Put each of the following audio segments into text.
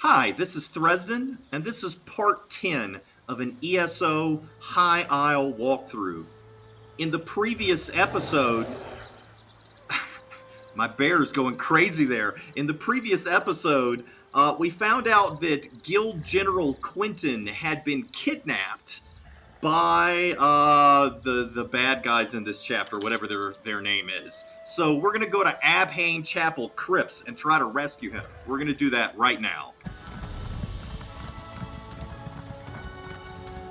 Hi, this is Thresden, and this is part 10 of an ESO High Isle walkthrough. In the previous episode, my bear's going crazy there. In the previous episode, we found out that Guild General Quentyn had been kidnapped by the bad guys in this chapter, whatever their name is. So we're going to go to Abhain Chapel Crypts and try to rescue him. We're going to do that right now.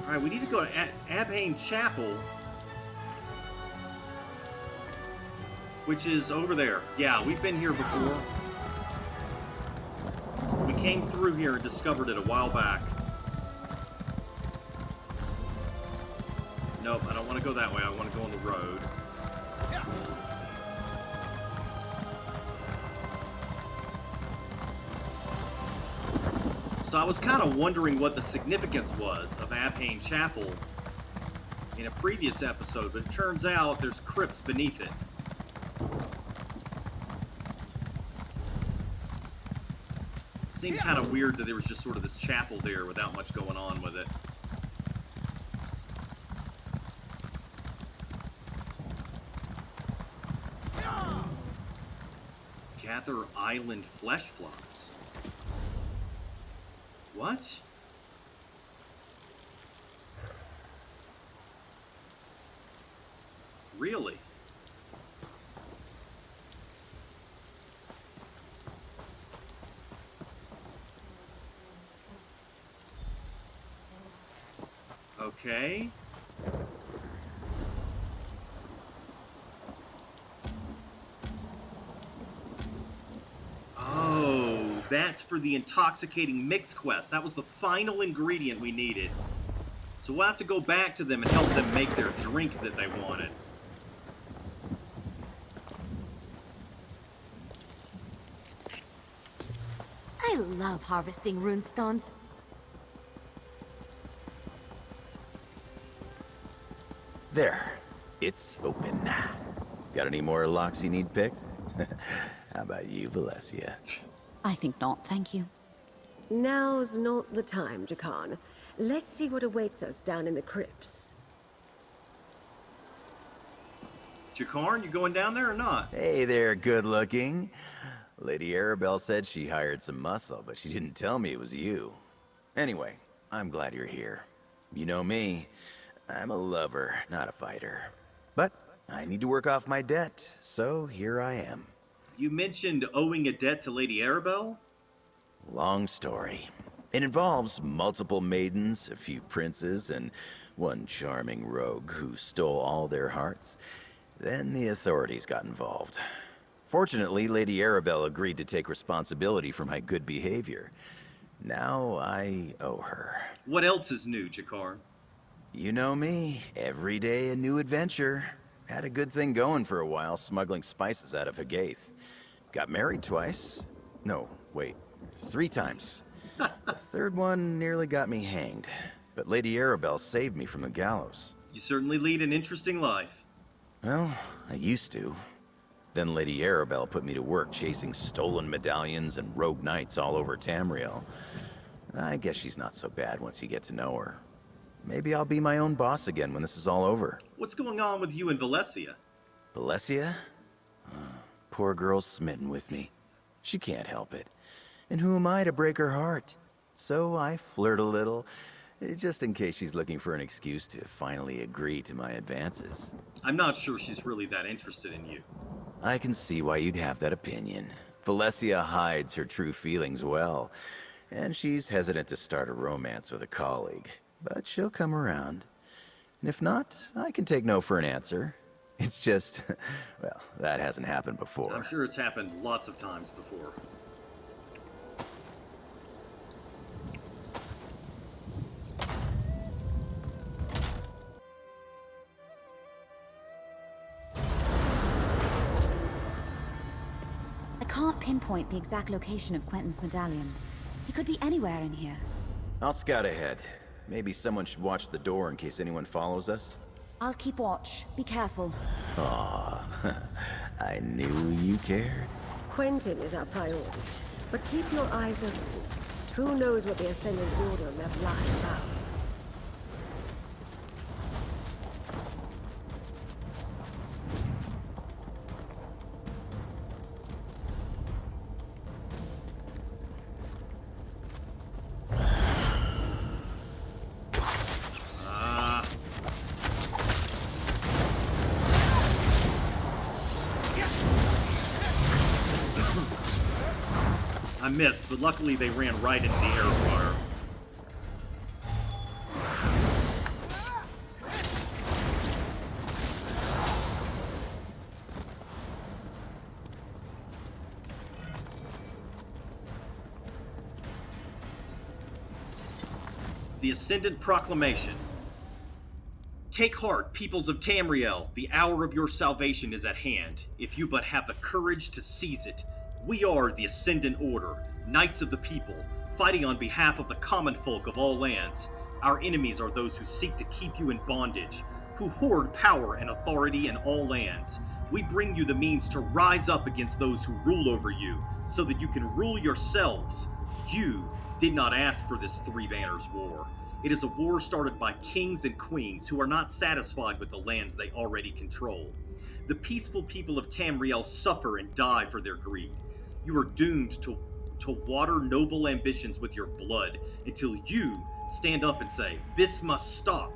All right, we need to go to Abhain Chapel, which is over there. Yeah, we've been here before. We came through here and discovered it a while back. Nope, I don't want to go that way. I want to go on the road. So I was kind of wondering what the significance was of Abhain Chapel in a previous episode, but it turns out there's crypts beneath it. It seemed kind of weird that there was just sort of this chapel there without much going on with it. Gather island flesh flies. What? Really? Okay. Oh, that's for the Intoxicating mix quest. That was the final ingredient we needed. So we'll have to go back to them and help them make their drink that they wanted. I love harvesting runestones. There. It's open. Got any more locks you need picked? How about you, Valencia? I think not, thank you. Now's not the time, Jakarn. Let's see what awaits us down in the crypts. Jakarn, you going down there or not? Hey there, good looking. Lady Arabelle said she hired some muscle, but she didn't tell me it was you. Anyway, I'm glad you're here. You know me. I'm a lover, not a fighter. But I need to work off my debt, so here I am. You mentioned owing a debt to Lady Arabelle? Long story. It involves multiple maidens, a few princes, and one charming rogue who stole all their hearts. Then the authorities got involved. Fortunately, Lady Arabelle agreed to take responsibility for my good behavior. Now I owe her. What else is new, Jakarn? You know me. Every day a new adventure. Had a good thing going for a while, smuggling spices out of Hagaeth. Got married twice. No, wait. 3 times. The third one nearly got me hanged. But Lady Arabelle saved me from the gallows. You certainly lead an interesting life. Well, I used to. Then Lady Arabelle put me to work chasing stolen medallions and rogue knights all over Tamriel. I guess she's not so bad once you get to know her. Maybe I'll be my own boss again when this is all over. What's going on with you and Valencia? Valencia? Poor girl's smitten with me. She can't help it. And who am I to break her heart? So I flirt a little, just in case she's looking for an excuse to finally agree to my advances. I'm not sure she's really that interested in you. I can see why you'd have that opinion. Valencia hides her true feelings well, and she's hesitant to start a romance with a colleague. But she'll come around. And if not, I can take no for an answer. It's just, well, that hasn't happened before. I'm sure it's happened lots of times before. I can't pinpoint the exact location of Quentyn's medallion. He could be anywhere in here. I'll scout ahead. Maybe someone should watch the door in case anyone follows us. I'll keep watch. Be careful. Aw, I knew you cared. Quentyn is our priority, but keep your eyes open. Who knows what the Ascendant Order left lying about? I missed, but luckily they ran right into the arrow fire. The Ascendant Proclamation. Take heart, peoples of Tamriel. The hour of your salvation is at hand, if you but have the courage to seize it. We are the Ascendant Order, Knights of the People, fighting on behalf of the common folk of all lands. Our enemies are those who seek to keep you in bondage, who hoard power and authority in all lands. We bring you the means to rise up against those who rule over you, so that you can rule yourselves. You did not ask for this Three Banners War. It is a war started by kings and queens who are not satisfied with the lands they already control. The peaceful people of Tamriel suffer and die for their greed. You are doomed to water noble ambitions with your blood until you stand up and say, "This must stop."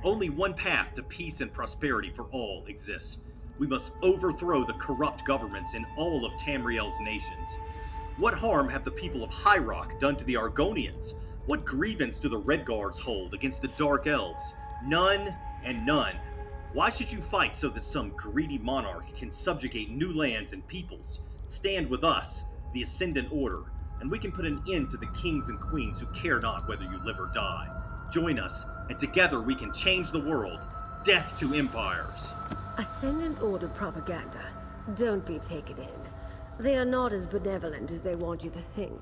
Only one path to peace and prosperity for all exists. We must overthrow the corrupt governments in all of Tamriel's nations. What harm have the people of High Rock done to the Argonians? What grievance do the Red Guards hold against the Dark Elves? None and none. Why should you fight so that some greedy monarch can subjugate new lands and peoples? Stand with us, the Ascendant Order, and we can put an end to the kings and queens who care not whether you live or die. Join us, and together we can change the world. Death to empires. Ascendant Order propaganda. Don't be taken in. They are not as benevolent as they want you to think.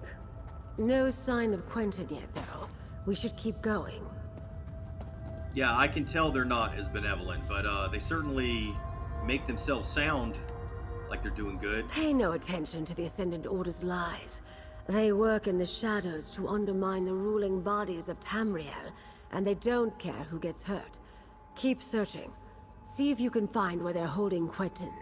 No sign of Quentyn yet, though. We should keep going. Yeah, I can tell they're not as benevolent, but they certainly make themselves sound like they're doing good. Pay no attention to the Ascendant Order's lies. They work in the shadows to undermine the ruling bodies of Tamriel, and they don't care who gets hurt. Keep searching. See if you can find where they're holding Quentyn.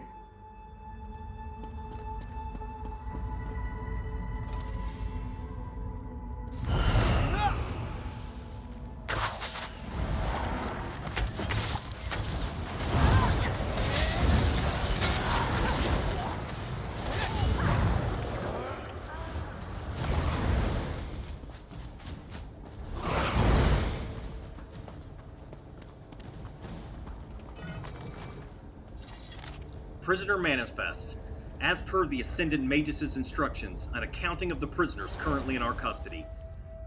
Prisoner Manifest. As per the Ascendant Magus' instructions, an accounting of the prisoners currently in our custody.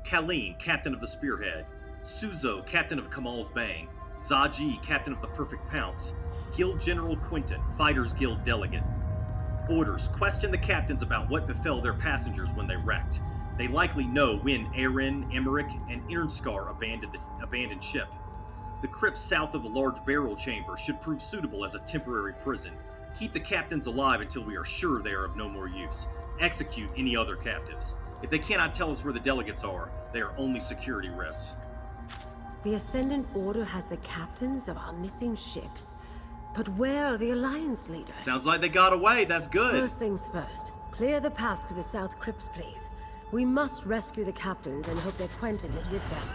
Kaleen, Captain of the Spearhead. Suzo, Captain of Kamal's Bang. Zaji, Captain of the Perfect Pounce. Guild General Quentyn, Fighters Guild Delegate. Orders: question the captains about what befell their passengers when they wrecked. They likely know when Aaron, Emmerich, and Irnskar abandoned ship. The crypts south of the large barrel chamber should prove suitable as a temporary prison. Keep the captains alive until we are sure they are of no more use. Execute any other captives. If they cannot tell us where the delegates are, they are only security risks. The Ascendant Order has the captains of our missing ships. But where are the Alliance leaders? Sounds like they got away. That's good. First things first. Clear the path to the South Crypts, please. We must rescue the captains and hope that Quentyn is with them.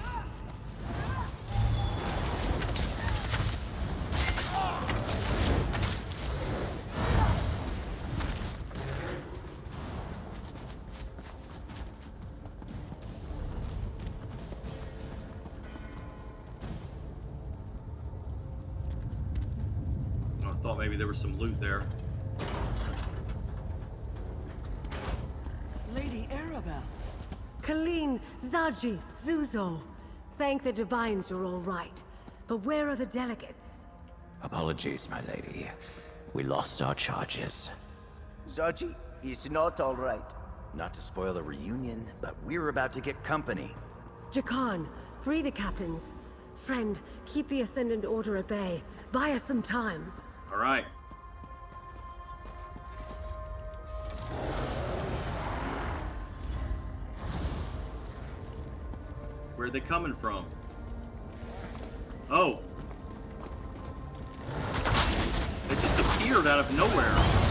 I thought maybe there was some loot there. Lady Arabelle. Kaleen, Zaji, Zuzo. Thank the Divines you're all right. But where are the delegates? Apologies, my lady. We lost our charges. Zaji is not all right. Not to spoil the reunion, but we're about to get company. Jakarn, free the captains. Friend, keep the Ascendant Order at bay. Buy us some time. All right. Where are they coming from? Oh. They just appeared out of nowhere.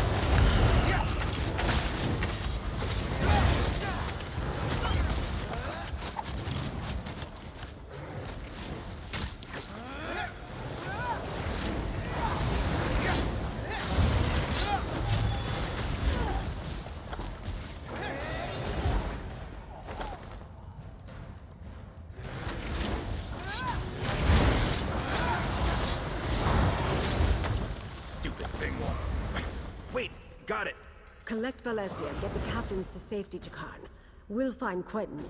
Got it! Collect Valencia and get the captains to safety, Jakarn. We'll find Quentyn.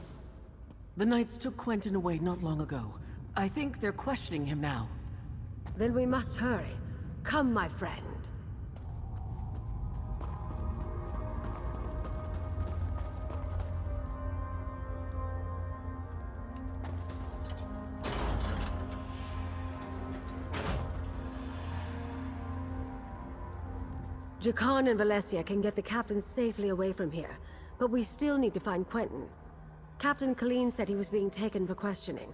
The Knights took Quentyn away not long ago. I think they're questioning him now. Then we must hurry. Come, my friend. Jakarn and Valencia can get the captain safely away from here, but we still need to find Quentyn. Captain Kaleen said he was being taken for questioning.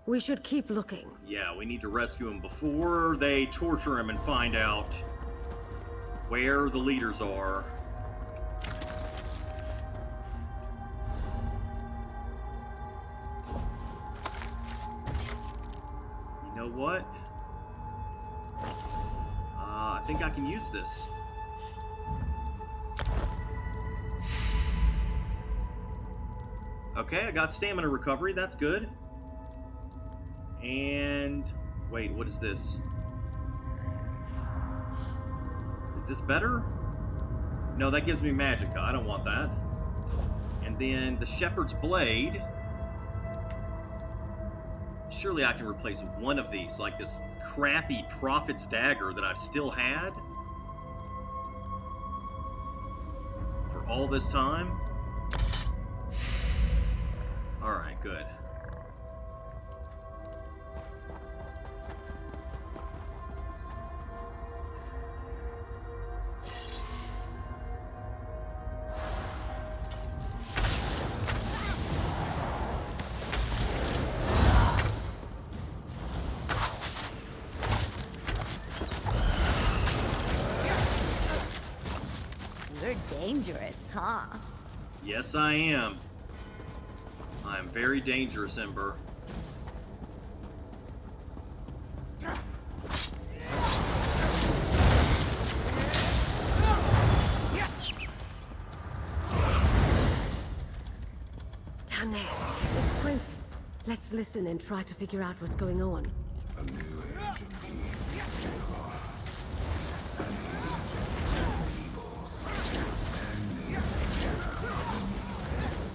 We should keep looking. Yeah, we need to rescue him before they torture him and find out where the leaders are. You know what? I think I can use this. Okay, I got stamina recovery. That's good. And wait, what is this? Is this better? No, that gives me magicka. I don't want that. And then the Shepherd's Blade. Surely I can replace one of these, like this crappy Prophet's Dagger that I've still had for all this time. Alright, good. You're dangerous, huh? Yes, I am. I am very dangerous, Ember. Down there. It's Quentyn. Let's listen and try to figure out what's going on. A new age of peace.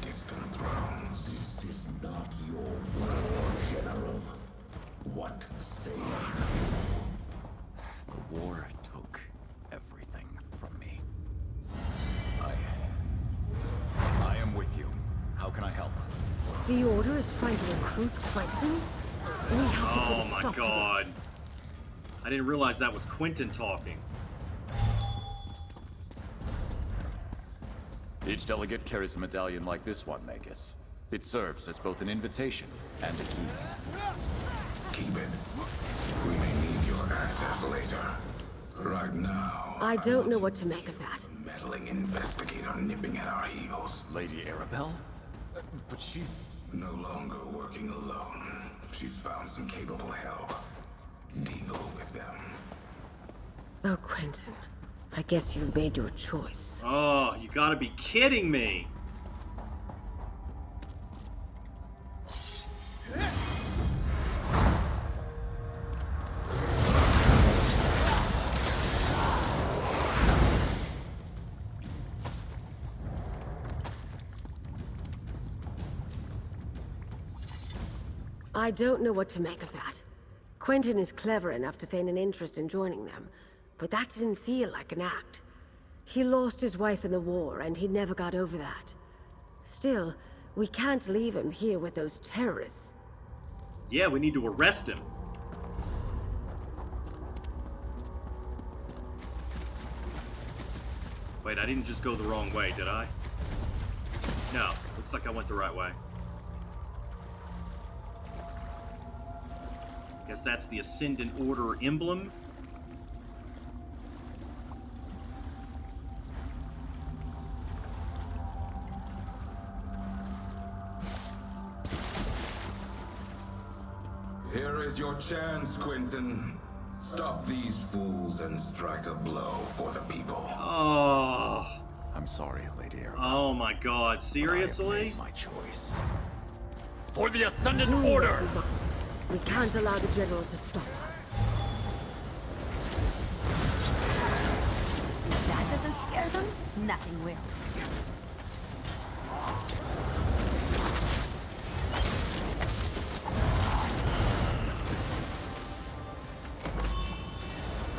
Distant thrones. This is not your war, General. What say you? The war took everything from me. I am with you. How can I help? The Order is trying to recruit Quentyn? We have to put Oh a my stop to god. this. I didn't realize that was Quentyn talking. Each delegate carries a medallion like this one, Magus. It serves as both an invitation and a key. Keep it. We may need your access later. Right now. I don't know what to make of that. A meddling investigator nipping at our heels. Lady Arabelle? But she's... No longer working alone. She's found some capable help. Deal with them. Oh, Quentyn. I guess you've made your choice. Oh, you gotta be kidding me. I don't know what to make of that. Quentyn is clever enough to feign an interest in joining them, but that didn't feel like an act. He lost his wife in the war, and he never got over that. Still, we can't leave him here with those terrorists. Yeah, we need to arrest him. Wait, I didn't just go the wrong way, did I? No, looks like I went the right way. Guess that's the Ascendant Order emblem. Here is your chance, Quentyn. Stop these fools and strike a blow for the people. Oh. I'm sorry, Lady Arabelle. Oh my god, but I have seriously? made my choice. For the Ascendant Do Order! what we must. We can't allow the General to stop us. If that doesn't scare them, nothing will.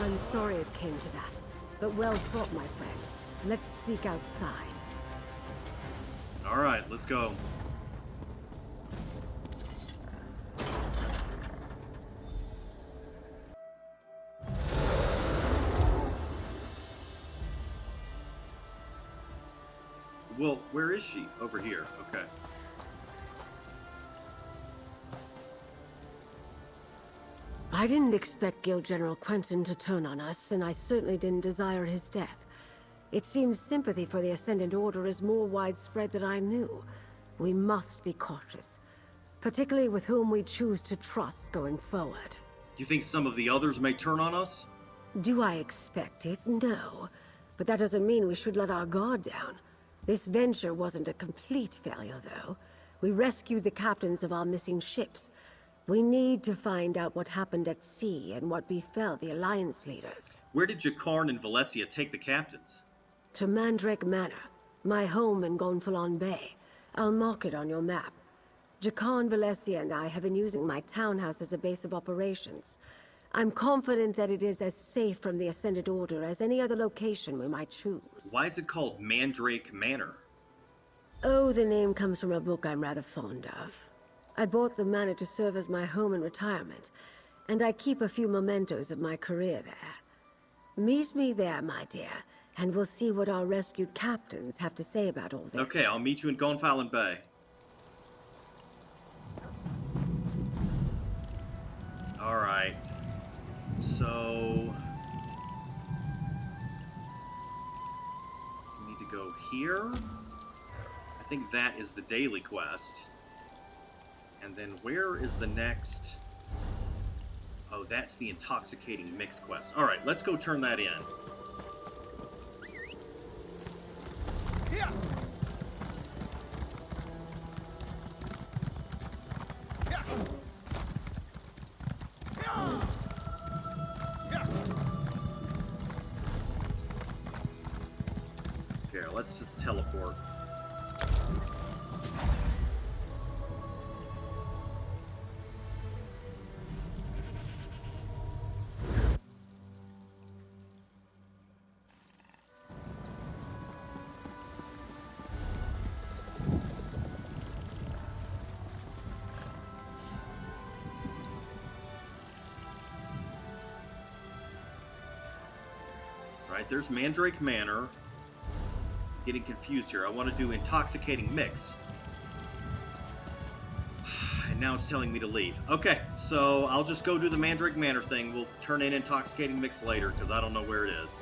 I'm sorry it came to that, but well fought, my friend. Let's speak outside. Alright, let's go. Well, where is she? Over here. Okay. I didn't expect Guild General Quentyn to turn on us, and I certainly didn't desire his death. It seems sympathy for the Ascendant Order is more widespread than I knew. We must be cautious, particularly with whom we choose to trust going forward. Do you think some of the others may turn on us? Do I expect it? No. But that doesn't mean we should let our guard down. This venture wasn't a complete failure, though. We rescued the captains of our missing ships. We need to find out what happened at sea and what befell the Alliance leaders. Where did Jakarn and Valencia take the captains? To Mandrake Manor, my home in Gonfalon Bay. I'll mark it on your map. Jakarn, Valencia, and I have been using my townhouse as a base of operations. I'm confident that it is as safe from the Ascended Order as any other location we might choose. Why is it called Mandrake Manor? Oh, the name comes from a book I'm rather fond of. I bought the manor to serve as my home in retirement, and I keep a few mementos of my career there. Meet me there, my dear, and we'll see what our rescued captains have to say about all this. Okay, I'll meet you in Gonfalon Bay. Alright. So... we need to go here. I think that is the daily quest. And then where is the next... oh, that's the Intoxicating Mix quest. Alright, let's go turn that in. Here! Here, let's just teleport. Right, there's Mandrake Manor. Getting confused here. I want to do Intoxicating Mix. And now it's telling me to leave. Okay, so I'll just go do the Mandrake Manor thing. We'll turn in Intoxicating Mix later, because I don't know where it is.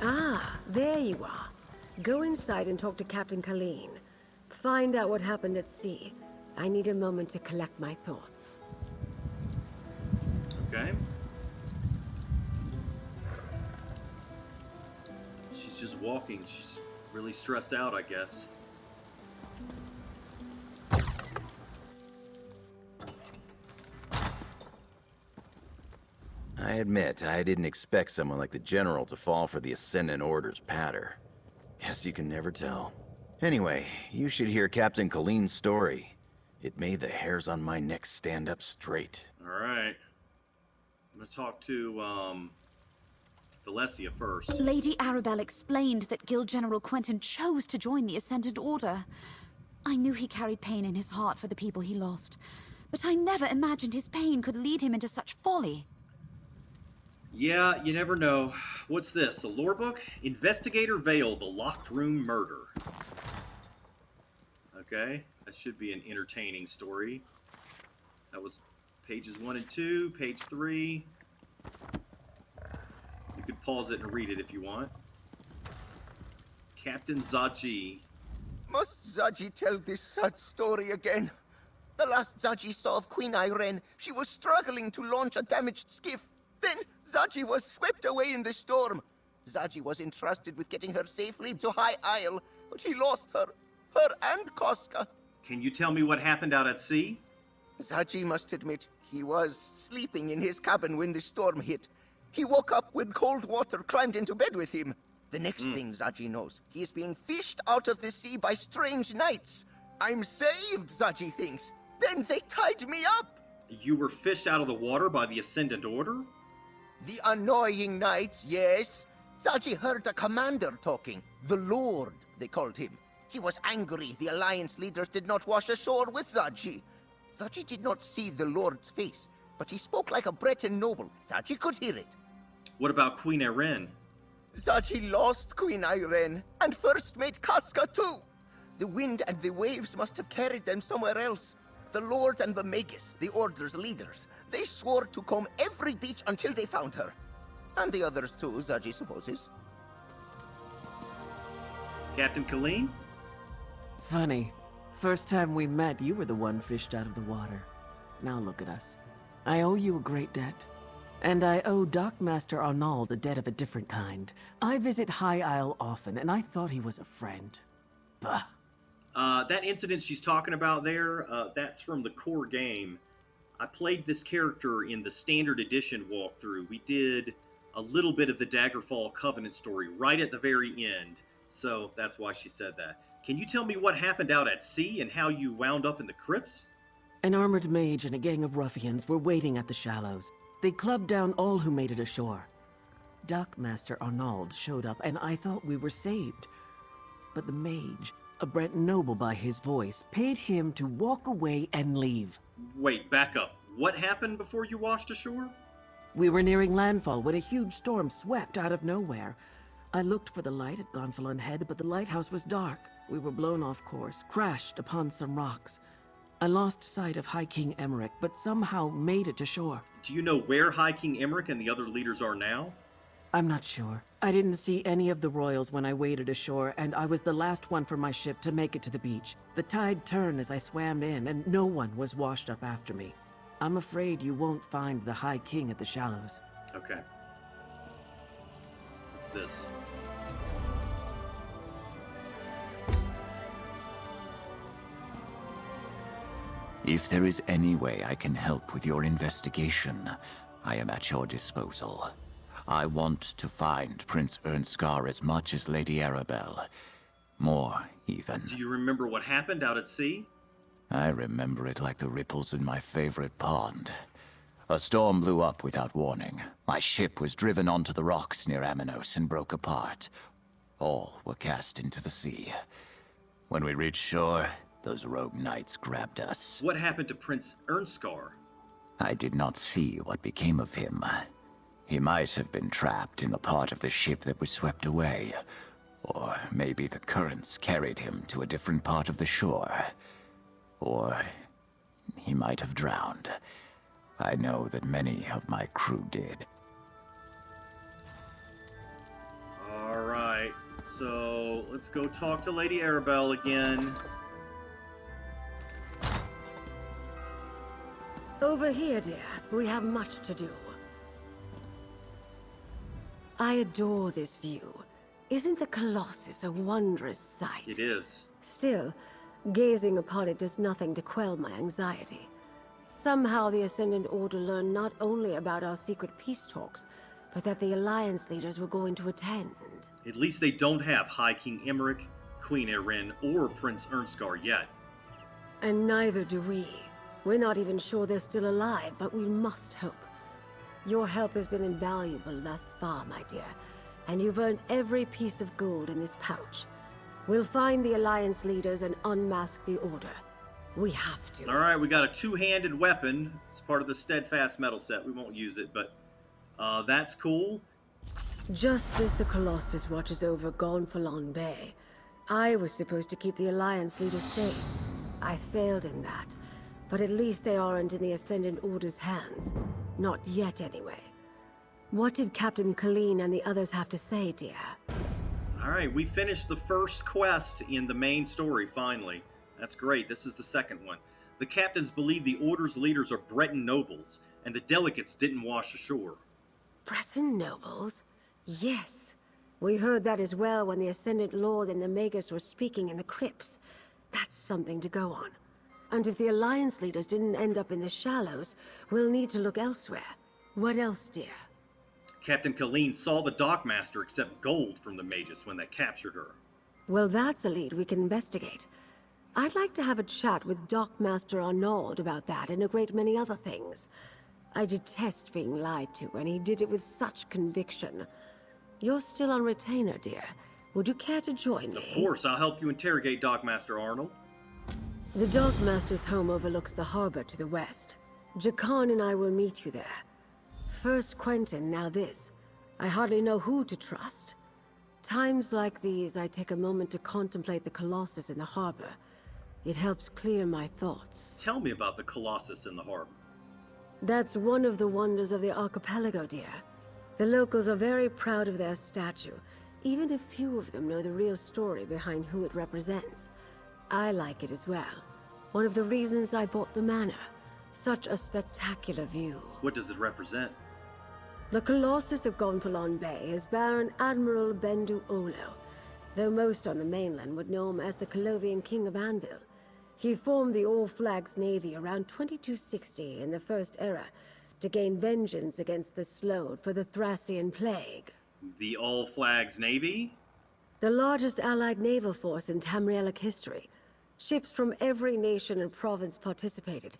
Ah, there you are. Go inside and talk to Captain Kaleen. Find out what happened at sea. I need a moment to collect my thoughts. Okay. She's just walking. She's really stressed out, I guess. I admit, I didn't expect someone like the General to fall for the Ascendant Order's patter. Guess you can never tell. Anyway, you should hear Captain Kaleen's story. It made the hairs on my neck stand up straight. Alright. I'm gonna talk to, Valencia first. Lady Arabelle explained that Guild General Quentyn chose to join the Ascendant Order. I knew he carried pain in his heart for the people he lost, but I never imagined his pain could lead him into such folly. Yeah, you never know. What's this, a lore book? Investigator Vale, the Locked Room Murder. Okay, that should be an entertaining story. That was pages 1 and 2, page 3. You could pause it and read it if you want. Captain Zaji. Must Zaji tell this sad story again? The last Zaji saw of Queen Irene, she was struggling to launch a damaged skiff. Then Zaji was swept away in the storm. Zaji was entrusted with getting her safely to High Isle, but he lost her and Koska. Can you tell me what happened out at sea? Zaji must admit, he was sleeping in his cabin when the storm hit. He woke up when cold water climbed into bed with him. The next thing Zaji knows, he is being fished out of the sea by strange knights. I'm saved, Zaji thinks. Then they tied me up. You were fished out of the water by the Ascendant Order? The annoying knights, yes. Zaji heard the commander talking. The Lord, they called him. He was angry the Alliance leaders did not wash ashore with Zaji. Zaji did not see the Lord's face, but he spoke like a Breton noble. Zaji could hear it. What about Queen Irene? Zaji lost Queen Irene, and first mate Casca too. The wind and the waves must have carried them somewhere else. The Lord and the Magus, the Order's leaders, they swore to comb every beach until they found her. And the others too, Zaji supposes. Captain Kaleen? Funny. First time we met, you were the one fished out of the water. Now look at us. I owe you a great debt. And I owe Dockmaster Arnauld a debt of a different kind. I visit High Isle often, and I thought he was a friend. Bah. That incident she's talking about there, that's from the core game. I played this character in the Standard Edition walkthrough. We did a little bit of the Daggerfall Covenant story right at the very end. So that's why she said that. Can you tell me what happened out at sea and how you wound up in the crypts? An armored mage and a gang of ruffians were waiting at the shallows. They clubbed down all who made it ashore. Dockmaster Arnauld showed up, and I thought we were saved. But the mage, a Brent noble by his voice, paid him to walk away and leave. Wait, back up. What happened before you washed ashore? We were nearing landfall when a huge storm swept out of nowhere. I looked for the light at Gonfalon Head, but the lighthouse was dark. We were blown off course, crashed upon some rocks. I lost sight of High King Emmerich, but somehow made it to shore. Do you know where High King Emmerich and the other leaders are now? I'm not sure. I didn't see any of the royals when I waded ashore, and I was the last one from my ship to make it to the beach. The tide turned as I swam in, and no one was washed up after me. I'm afraid you won't find the High King at the shallows. Okay. What's this? If there is any way I can help with your investigation, I am at your disposal. I want to find Prince Ernskar as much as Lady Arabelle. More, even. Do you remember what happened out at sea? I remember it like the ripples in my favorite pond. A storm blew up without warning. My ship was driven onto the rocks near Aminos and broke apart. All were cast into the sea. When we reached shore, those rogue knights grabbed us. What happened to Prince Ernskar? I did not see what became of him. He might have been trapped in the part of the ship that was swept away. Or maybe the currents carried him to a different part of the shore. Or he might have drowned. I know that many of my crew did. Alright, so let's go talk to Lady Arabelle again. Over here, dear. We have much to do. I adore this view. Isn't the Colossus a wondrous sight? It is. Still, gazing upon it does nothing to quell my anxiety. Somehow the Ascendant Order learned not only about our secret peace talks, but that the Alliance leaders were going to attend. At least they don't have High King Emmerich, Queen Irene, or Prince Ernskar yet. And neither do we. We're not even sure they're still alive, but we must hope. Your help has been invaluable thus far, my dear, and you've earned every piece of gold in this pouch. We'll find the Alliance leaders and unmask the Order. We have to. All right, we got a two-handed weapon. It's part of the Steadfast metal set. We won't use it, but that's cool. Just as the Colossus watches over Gonfalon Bay, I was supposed to keep the Alliance leaders safe. I failed in that, but at least they aren't in the Ascendant Order's hands. Not yet, anyway. What did Captain Kaleen and the others have to say, dear? All right, we finished the first quest in the main story, finally. That's great. This is the second one. The captains believe the Order's leaders are Breton nobles, and the delegates didn't wash ashore. Breton nobles? Yes. We heard that as well when the Ascendant Lord and the Magus were speaking in the crypts. That's something to go on. And if the Alliance leaders didn't end up in the shallows, we'll need to look elsewhere. What else, dear? Captain Kaleen saw the Dockmaster accept gold from the Magus when they captured her. Well, that's a lead we can investigate. I'd like to have a chat with Dockmaster Arnauld about that and a great many other things. I detest being lied to, and he did it with such conviction. You're still on retainer, dear. Would you care to join me? Of course, I'll help you interrogate Dockmaster Arnauld. The Dockmaster's home overlooks the harbor to the west. Jakarn and I will meet you there. First Quentyn, now this. I hardly know who to trust. Times like these, I take a moment to contemplate the Colossus in the harbor. It helps clear my thoughts. Tell me about the Colossus in the harbor. That's one of the wonders of the archipelago, dear. The locals are very proud of their statue, even if few of them know the real story behind who it represents. I like it as well. One of the reasons I bought the Manor. Such a spectacular view. What does it represent? The Colossus of Gonfalon Bay is Baron Admiral Bendu Olo, though most on the mainland would know him as the Colovian King of Anvil. He formed the All Flags Navy around 2260 in the First Era to gain vengeance against the Slode for the Thracian Plague. The All Flags Navy? The largest allied naval force in Tamrielic history. Ships from every nation and province participated,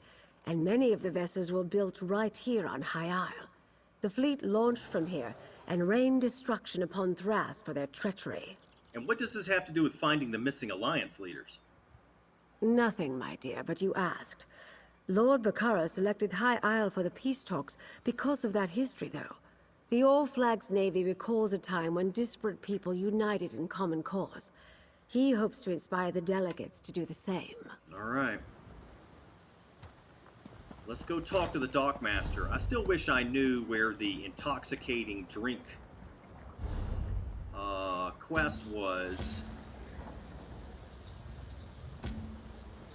and many of the vessels were built right here on High Isle. The fleet launched from here and rained destruction upon Thras for their treachery. And what does this have to do with finding the missing Alliance leaders? Nothing, my dear, but you asked. Lord Bacaro selected High Isle for the peace talks because of that history, though. The All Flags Navy recalls a time when disparate people united in common cause. He hopes to inspire the delegates to do the same. All right. Let's go talk to the Dockmaster. I still wish I knew where the intoxicating drink quest was.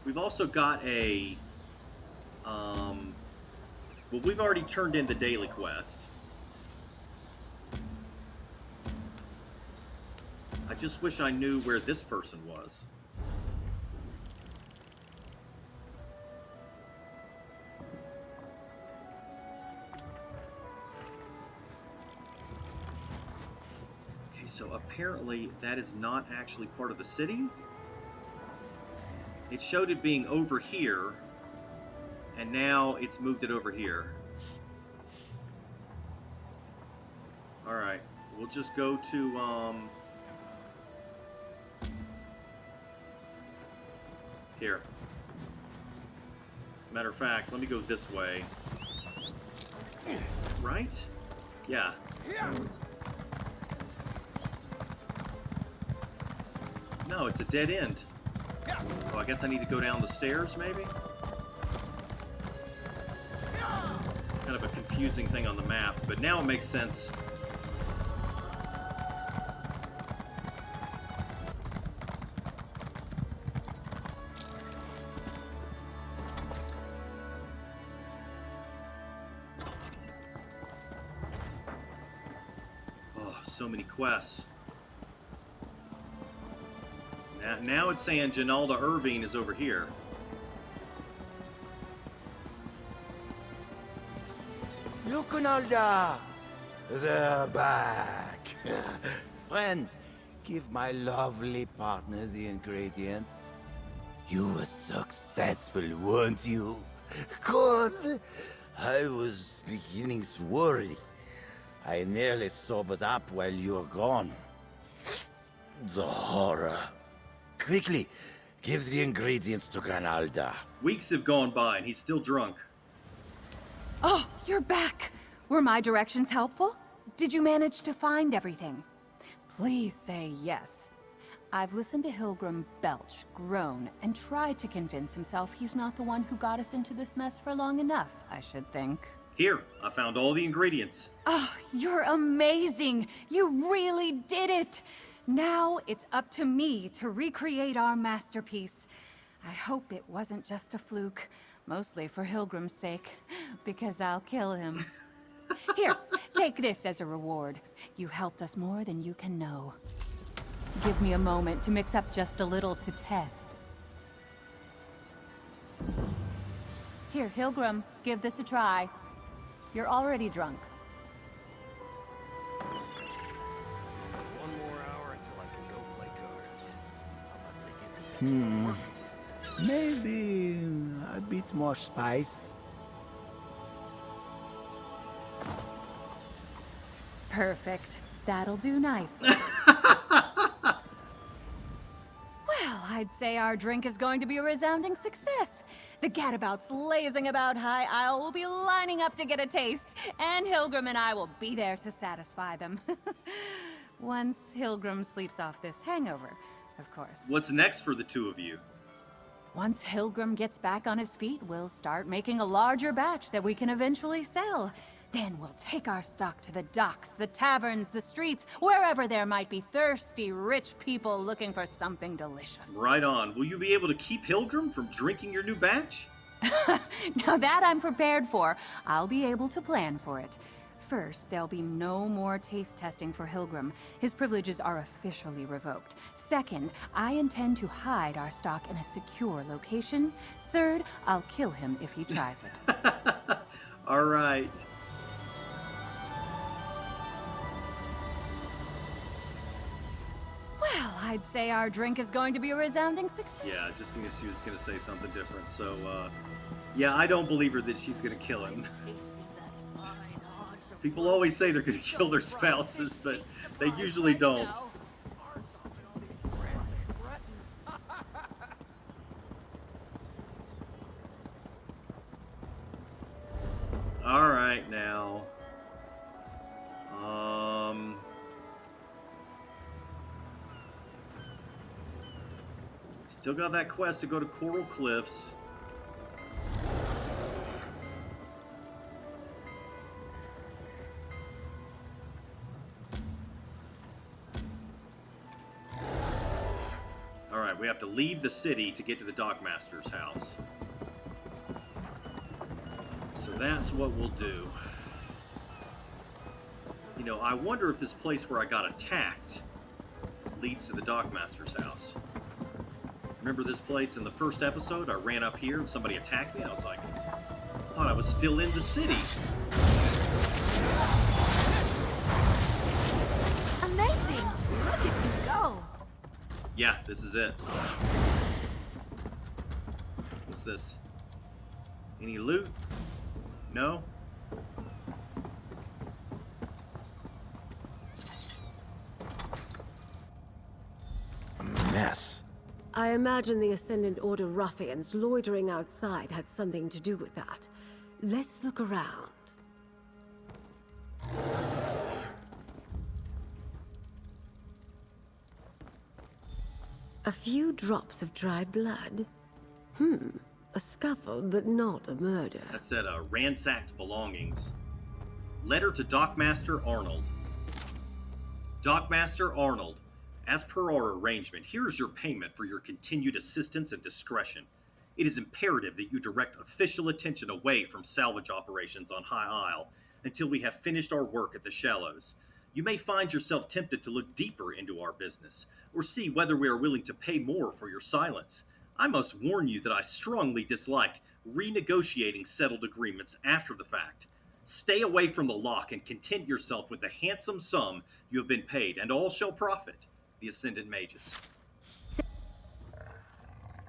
We've also got a... well, we've already turned in the daily quest. I just wish I knew where this person was. Okay, so apparently that is not actually part of the city. It showed it being over here, and now it's moved it over here. Alright, we'll just go to, here. Matter of fact, let me go this way. Right? Yeah. No, it's a dead end. Oh, I guess I need to go down the stairs, maybe? Kind of a confusing thing on the map, but now it makes sense. Oh, so many quests. Now it's saying Janalda Irvine is over here. Look, Arnauld! They're back! Friends, give my lovely partner the ingredients. You were successful, weren't you? Good! I was beginning to worry. I nearly sobered up while you were gone. The horror. Quickly, give the ingredients to Arnauld. Weeks have gone by and he's still drunk. Oh, you're back! Were my directions helpful? Did you manage to find everything? Please say yes. I've listened to Hilgrim belch, groan, and try to convince himself he's not the one who got us into this mess for long enough, I should think. Here, I found all the ingredients. Oh, you're amazing! You really did it! Now it's up to me to recreate our masterpiece. I hope it wasn't just a fluke, mostly for Hilgrim's sake, because I'll kill him. Here, take this as a reward. You helped us more than you can know. Give me a moment to mix up just a little to test. Here, Hilgrim, give this a try. You're already drunk. One more hour until I can go play cards. Unless they get Maybe a bit more spice. Perfect. That'll do nicely. Well, I'd say our drink is going to be a resounding success. The gadabouts lazing about High Isle will be lining up to get a taste, and Hilgrim and I will be there to satisfy them. Once Hilgrim sleeps off this hangover, of course. What's next for the two of you? Once Hilgrim gets back on his feet, we'll start making a larger batch that we can eventually sell. Then we'll take our stock to the docks, the taverns, the streets, wherever there might be thirsty, rich people looking for something delicious. Right on. Will you be able to keep Hilgrim from drinking your new batch? Now that I'm prepared for, I'll be able to plan for it. First, there'll be no more taste testing for Hilgrim. His privileges are officially revoked. Second, I intend to hide our stock in a secure location. Third, I'll kill him if he tries it. All right. Well, I'd say our drink is going to be a resounding success. Yeah, just in case she was going to say something different. So, yeah, I don't believe her that she's going to kill him. People always say they're going to kill their spouses, but they usually don't. All right, now. Still got that quest to go to Coral Cliffs. Alright, we have to leave the city to get to the Dockmaster's house. So that's what we'll do. You know, I wonder if this place where I got attacked leads to the Dockmaster's house. Remember this place in the first episode? I ran up here and somebody attacked me. I was like, I thought I was still in the city. Amazing! Look at you go! Yeah, this is it. What's this? Any loot? No? A mess. I imagine the Ascendant Order ruffians loitering outside had something to do with that. Let's look around. A few drops of dried blood. A scuffle, but not a murder. That said, ransacked belongings. Letter to Dockmaster Arnauld. Dockmaster Arnauld, as per our arrangement, here is your payment for your continued assistance and discretion. It is imperative that you direct official attention away from salvage operations on High Isle until we have finished our work at the Shallows. You may find yourself tempted to look deeper into our business, or see whether we are willing to pay more for your silence. I must warn you that I strongly dislike renegotiating settled agreements after the fact. Stay away from the lock and content yourself with the handsome sum you have been paid, and all shall profit. The Ascendant Mages.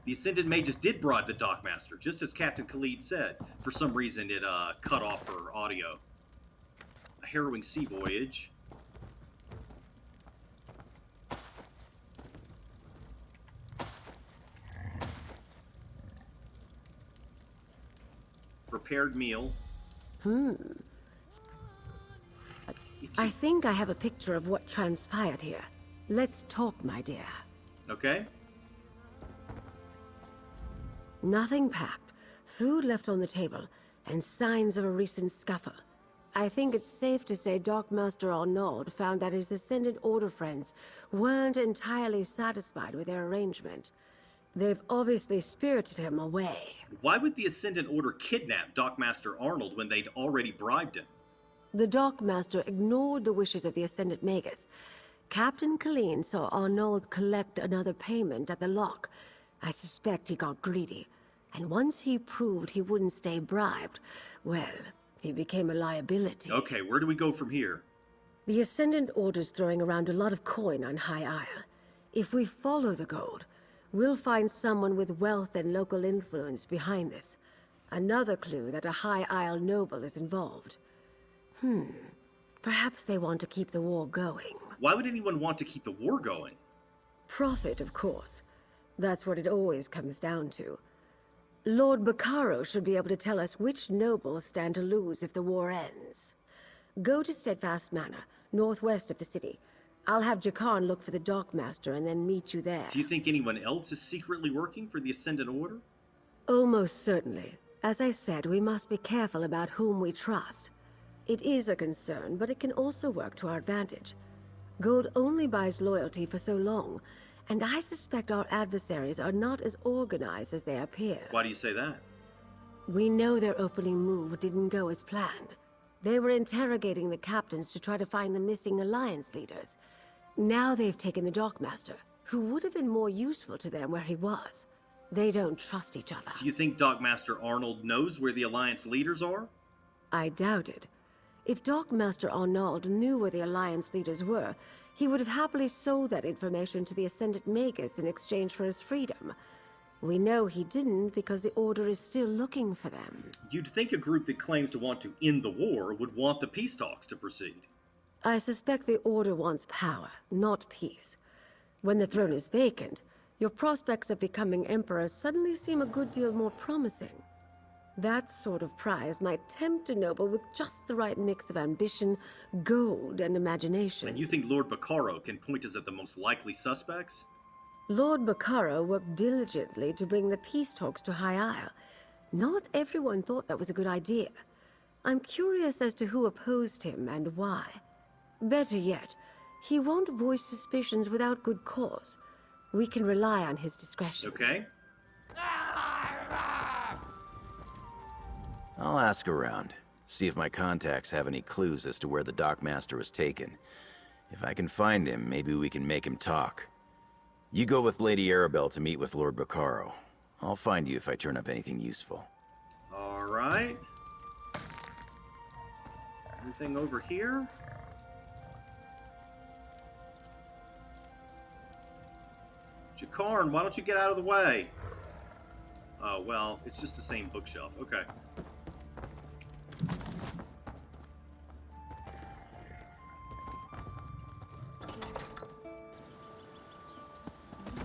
The Ascended Mages did bribe the Dockmaster, just as Captain Kaleen said. For some reason, it cut off her audio. A harrowing sea voyage. Prepared meal. I think I have a picture of what transpired here. Let's talk, my dear. Okay. Nothing packed, food left on the table, and signs of a recent scuffle. I think it's safe to say Dockmaster Arnauld found that his Ascendant Order friends weren't entirely satisfied with their arrangement. They've obviously spirited him away. Why would the Ascendant Order kidnap Dockmaster Arnauld when they'd already bribed him? The Dockmaster ignored the wishes of the Ascendant Magus. Captain Kaleen saw Arnauld collect another payment at the lock. I suspect he got greedy. And once he proved he wouldn't stay bribed, well, he became a liability. Okay, where do we go from here? The Ascendant Order's throwing around a lot of coin on High Isle. If we follow the gold, we'll find someone with wealth and local influence behind this. Another clue that a High Isle noble is involved. Perhaps they want to keep the war going. Why would anyone want to keep the war going? Profit, of course. That's what it always comes down to. Lord Bacaro should be able to tell us which nobles stand to lose if the war ends. Go to Steadfast Manor, northwest of the city. I'll have Jakarn look for the Dockmaster and then meet you there. Do you think anyone else is secretly working for the Ascendant Order? Almost certainly. As I said, we must be careful about whom we trust. It is a concern, but it can also work to our advantage. Gold only buys loyalty for so long, and I suspect our adversaries are not as organized as they appear. Why do you say that? We know their opening move didn't go as planned. They were interrogating the captains to try to find the missing alliance leaders. Now they've taken the Dockmaster, who would have been more useful to them where he was. They don't trust each other. Do you think Dockmaster Arnauld knows where the alliance leaders are? I doubt it. If Dockmaster Arnauld knew where the alliance leaders were, he would have happily sold that information to the Ascendant Magus in exchange for his freedom. We know he didn't because the Order is still looking for them. You'd think a group that claims to want to end the war would want the peace talks to proceed. I suspect the Order wants power, not peace. When the throne is vacant, your prospects of becoming Emperor suddenly seem a good deal more promising. That sort of prize might tempt a noble with just the right mix of ambition, gold, and imagination. And you think Lord Bacaro can point us at the most likely suspects? Lord Bacaro worked diligently to bring the peace talks to High Isle. Not everyone thought that was a good idea. I'm curious as to who opposed him and why. Better yet, he won't voice suspicions without good cause. We can rely on his discretion. Okay. I'll ask around, see if my contacts have any clues as to where the Dockmaster was taken. If I can find him, maybe we can make him talk. You go with Lady Arabelle to meet with Lord Bacaro. I'll find you if I turn up anything useful. All right. Anything over here? Jakarn, why don't you get out of the way? Oh, well, it's just the same bookshelf. Okay.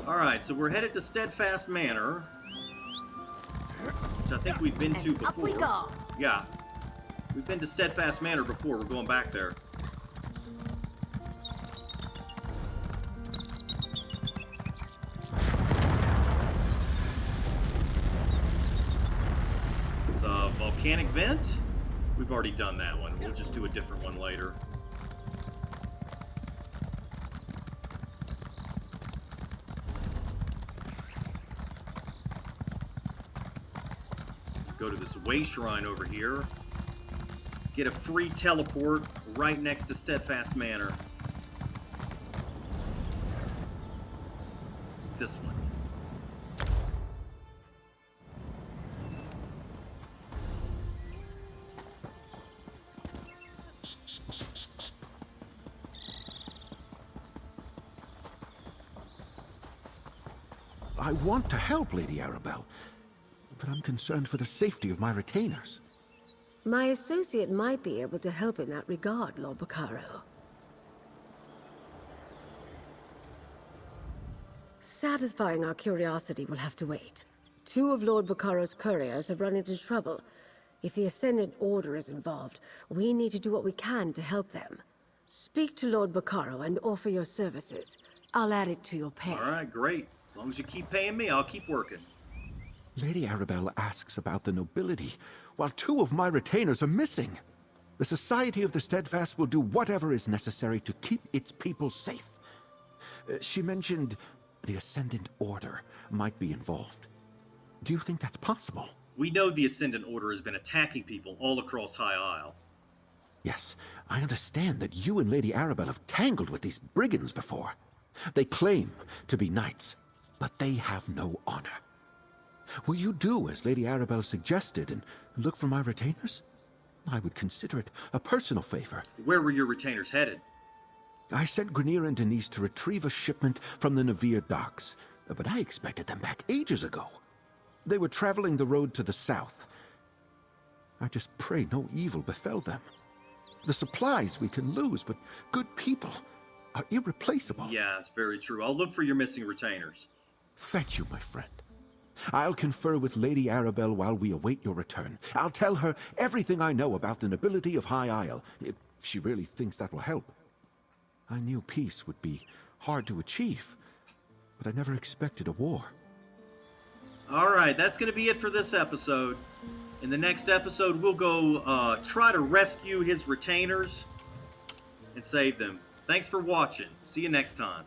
Alright, so we're headed to Steadfast Manor, which I think we've been to before. Up we go. Yeah. We've been to Steadfast Manor before. We're going back there. It's a volcanic vent. We've already done that one. We'll just do a different one later. Go to this way shrine over here. Get a free teleport right next to Steadfast Manor. It's this one. I want to help Lady Arabelle, but I'm concerned for the safety of my retainers. My associate might be able to help in that regard, Lord Bacaro. Satisfying our curiosity will have to wait. 2 of Lord Bacaro's couriers have run into trouble. If the Ascendant Order is involved, we need to do what we can to help them. Speak to Lord Bacaro and offer your services. I'll add it to your pay. All right, great. As long as you keep paying me, I'll keep working. Lady Arabelle asks about the nobility, while 2 of my retainers are missing. The Society of the Steadfast will do whatever is necessary to keep its people safe. She mentioned the Ascendant Order might be involved. Do you think that's possible? We know the Ascendant Order has been attacking people all across High Isle. Yes, I understand that you and Lady Arabelle have tangled with these brigands before. They claim to be knights, but they have no honor. Will you do as Lady Arabelle suggested and look for my retainers? I would consider it a personal favor. Where were your retainers headed? I sent Grenier and Denise to retrieve a shipment from the Navir docks, but I expected them back ages ago. They were traveling the road to the south. I just pray no evil befell them. The supplies we can lose, but good people are irreplaceable. Yeah, it's very true. I'll look for your missing retainers. Thank you, my friend. I'll confer with Lady Arabelle while we await your return. I'll tell her everything I know about the nobility of High Isle, if she really thinks that will help. I knew peace would be hard to achieve, but I never expected a war. All right, that's going to be it for this episode. In the next episode, we'll go try to rescue his retainers and save them. Thanks for watching. See you next time.